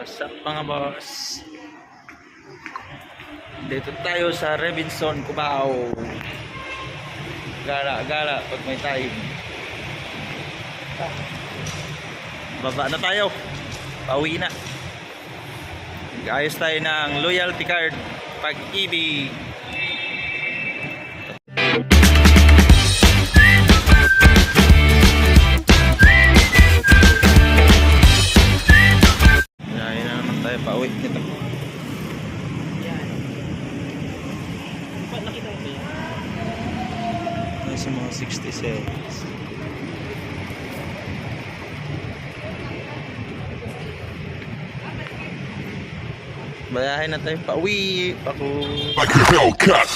What's up mga boss? Dito tayo sa Robinson, Cubao. Gala-gala pag may time. Baba na tayo. Pauwi na. Ayos tayo ng loyalty card Pag-ibig. Ayun na naman tayo pauwi. Ito. Nakita mo ba yan? Nasa mga 67. Bayahin na tayo pauwi. Ako. Like a Hellcat.